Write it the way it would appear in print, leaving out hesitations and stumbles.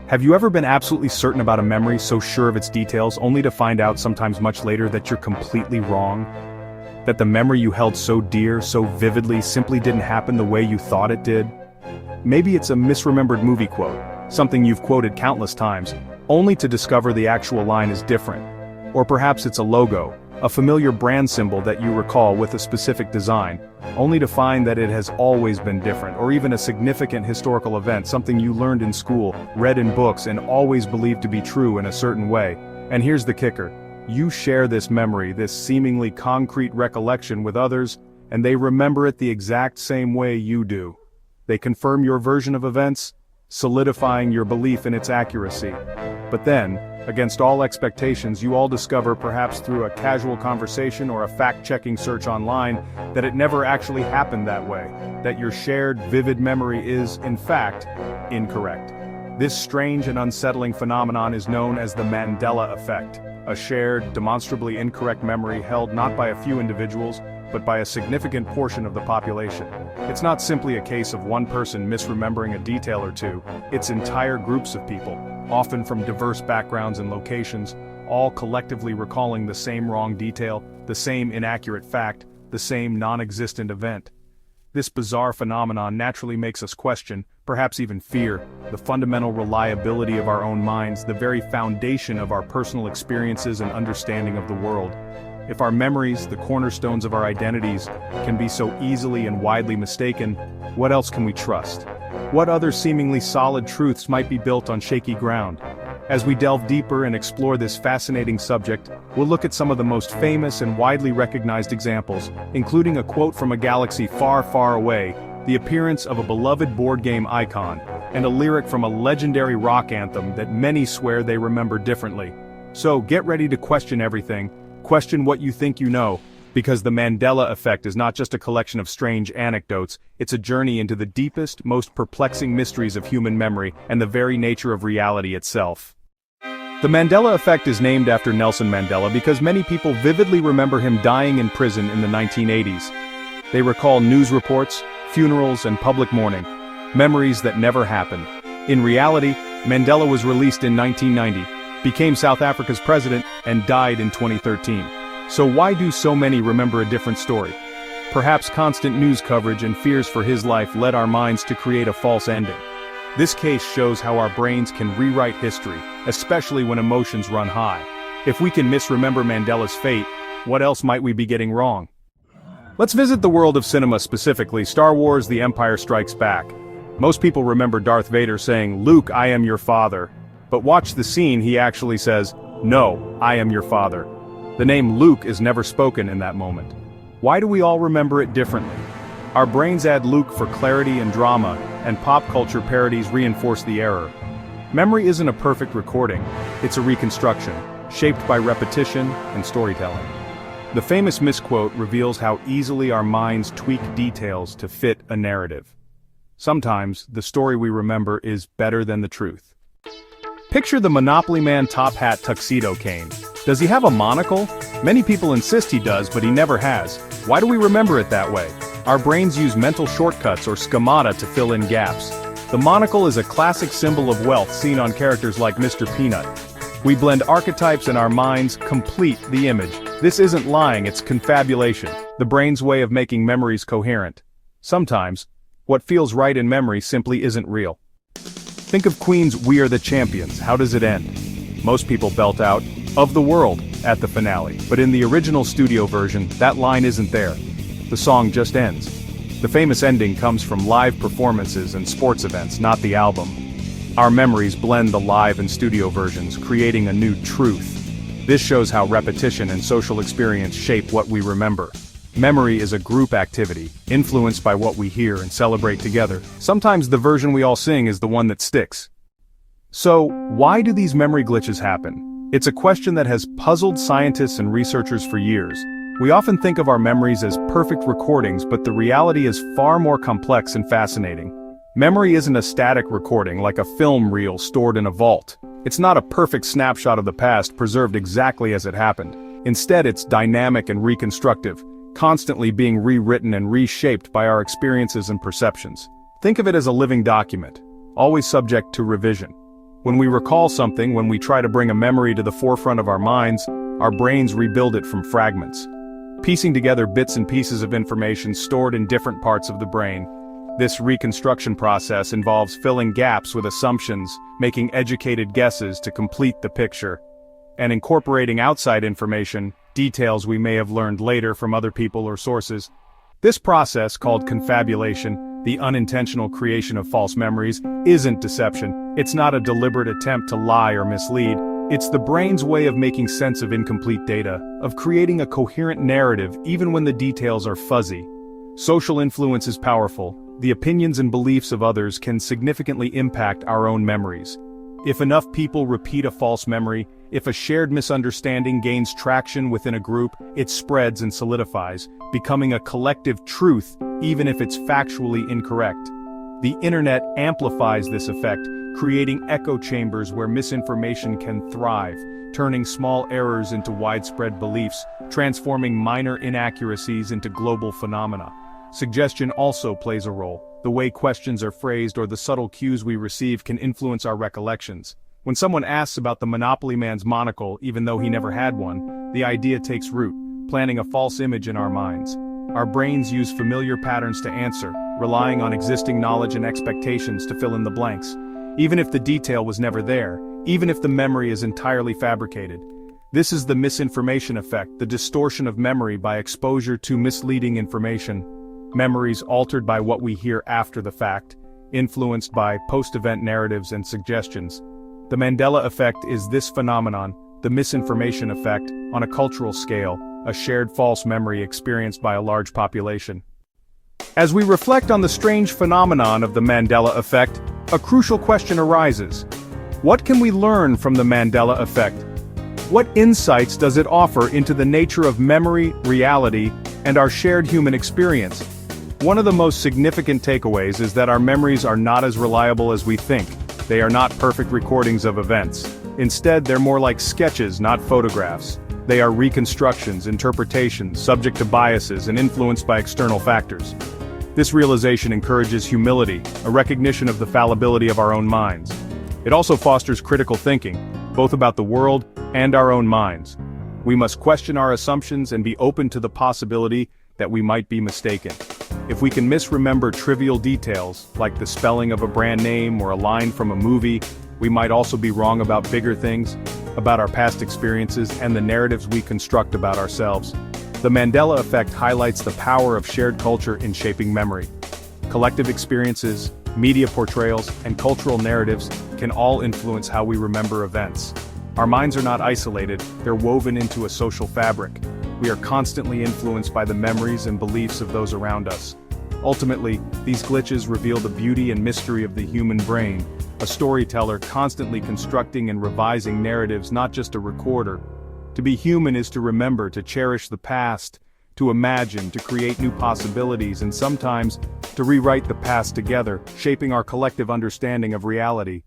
Have you ever been absolutely certain about a memory, so sure of its details, only to find out sometimes much later that you're completely wrong? That the memory you held so dear, so vividly, simply didn't happen the way you thought it did? Maybe it's a misremembered movie quote, something you've quoted countless times, only to discover the actual line is different. Or perhaps it's a logo, a familiar brand symbol that you recall with a specific design, only to find that it has always been different, or even a significant historical event, something you learned in school, read in books, and always believed to be true in a certain way. And here's the kicker. You share this memory, this seemingly concrete recollection with others, and they remember it the exact same way you do. They confirm your version of events, solidifying your belief in its accuracy. But then, against all expectations, you all discover, perhaps through a casual conversation or a fact-checking search online, that it never actually happened that way, that your shared, vivid memory is, in fact, incorrect. This strange and unsettling phenomenon is known as the Mandela effect, a shared, demonstrably incorrect memory held not by a few individuals, but by a significant portion of the population. It's not simply a case of one person misremembering a detail or two, it's entire groups of people, often from diverse backgrounds and locations, all collectively recalling the same wrong detail, the same inaccurate fact, the same non-existent event. This bizarre phenomenon naturally makes us question, perhaps even fear, the fundamental reliability of our own minds, the very foundation of our personal experiences and understanding of the world. If our memories, the cornerstones of our identities, can be so easily and widely mistaken, what else can we trust? What other seemingly solid truths might be built on shaky ground? As we delve deeper and explore this fascinating subject, we'll look at some of the most famous and widely recognized examples, including a quote from a galaxy far, far away, the appearance of a beloved board game icon, and a lyric from a legendary rock anthem that many swear they remember differently. So get ready to question everything. Question what you think you know, because the Mandela effect is not just a collection of strange anecdotes, it's a journey into the deepest, most perplexing mysteries of human memory and the very nature of reality itself. The Mandela effect is named after Nelson Mandela because many people vividly remember him dying in prison in the 1980s. They recall news reports, funerals, and public mourning, memories that never happened. In reality, Mandela was released in 1990, became South Africa's president, and died in 2013. So why do so many remember a different story? Perhaps constant news coverage and fears for his life led our minds to create a false ending. This case shows how our brains can rewrite history, especially when emotions run high. If we can misremember Mandela's fate, what else might we be getting wrong? Let's visit the world of cinema, specifically Star Wars: The Empire Strikes Back. Most people remember Darth Vader saying, "Luke, I am your father." But watch the scene, he actually says, "No, I am your father." The name Luke is never spoken in that moment. Why do we all remember it differently? Our brains add Luke for clarity and drama, and pop culture parodies reinforce the error. Memory isn't a perfect recording, it's a reconstruction, shaped by repetition and storytelling. The famous misquote reveals how easily our minds tweak details to fit a narrative. Sometimes, the story we remember is better than the truth. Picture the Monopoly Man top hat tuxedo cane. Does he have a monocle? Many people insist he does, but he never has. Why do we remember it that way? Our brains use mental shortcuts or schemata to fill in gaps. The monocle is a classic symbol of wealth seen on characters like Mr. Peanut. We blend archetypes in our minds, complete the image. This isn't lying, it's confabulation, the brain's way of making memories coherent. Sometimes, what feels right in memory simply isn't real. Think of Queen's "We Are the Champions." How does it end? Most people belt out, "of the world," at the finale, but in the original studio version, that line isn't there. The song just ends. The famous ending comes from live performances and sports events, not the album. Our memories blend the live and studio versions, creating a new truth. This shows how repetition and social experience shape what we remember. Memory is a group activity, influenced by what we hear and celebrate together. Sometimes the version we all sing is the one that sticks. So, why do these memory glitches happen? It's a question that has puzzled scientists and researchers for years. We often think of our memories as perfect recordings, but the reality is far more complex and fascinating. Memory isn't a static recording like a film reel stored in a vault. It's not a perfect snapshot of the past preserved exactly as it happened. Instead, it's dynamic and reconstructive, constantly being rewritten and reshaped by our experiences and perceptions. Think of it as a living document, always subject to revision. When we recall something, when we try to bring a memory to the forefront of our minds, our brains rebuild it from fragments, piecing together bits and pieces of information stored in different parts of the brain. This reconstruction process involves filling gaps with assumptions, making educated guesses to complete the picture, and incorporating outside information, details we may have learned later from other people or sources. This process, called confabulation, the unintentional creation of false memories, isn't deception. It's not a deliberate attempt to lie or mislead. It's the brain's way of making sense of incomplete data, of creating a coherent narrative even when the details are fuzzy. Social influence is powerful. The opinions and beliefs of others can significantly impact our own memories. If enough people repeat a false memory, if a shared misunderstanding gains traction within a group, it spreads and solidifies, becoming a collective truth even if it's factually incorrect. The internet amplifies this effect, creating echo chambers where misinformation can thrive, turning small errors into widespread beliefs, transforming minor inaccuracies into global phenomena. Suggestion also plays a role. The way questions are phrased or the subtle cues we receive can influence our recollections. When someone asks about the Monopoly man's monocle even though he never had one, the idea takes root, planting a false image in our minds. Our brains use familiar patterns to answer, relying on existing knowledge and expectations to fill in the blanks. Even if the detail was never there, even if the memory is entirely fabricated. This is the misinformation effect, the distortion of memory by exposure to misleading information. Memories altered by what we hear after the fact, influenced by post-event narratives and suggestions. The Mandela effect is this phenomenon, the misinformation effect, on a cultural scale, a shared false memory experienced by a large population. As we reflect on the strange phenomenon of the Mandela effect, a crucial question arises. What can we learn from the Mandela effect? What insights does it offer into the nature of memory, reality, and our shared human experience? One of the most significant takeaways is that our memories are not as reliable as we think. They are not perfect recordings of events. Instead, they're more like sketches, not photographs. They are reconstructions, interpretations, subject to biases, and influenced by external factors. This realization encourages humility, a recognition of the fallibility of our own minds. It also fosters critical thinking, both about the world and our own minds. We must question our assumptions and be open to the possibility that we might be mistaken. If we can misremember trivial details, like the spelling of a brand name or a line from a movie, we might also be wrong about bigger things, about our past experiences and the narratives we construct about ourselves. The Mandela effect highlights the power of shared culture in shaping memory. Collective experiences, media portrayals, and cultural narratives can all influence how we remember events. Our minds are not isolated, they're woven into a social fabric. We are constantly influenced by the memories and beliefs of those around us. Ultimately, these glitches reveal the beauty and mystery of the human brain, a storyteller constantly constructing and revising narratives, not just a recorder. To be human is to remember, to cherish the past, to imagine, to create new possibilities, and sometimes, to rewrite the past together, shaping our collective understanding of reality.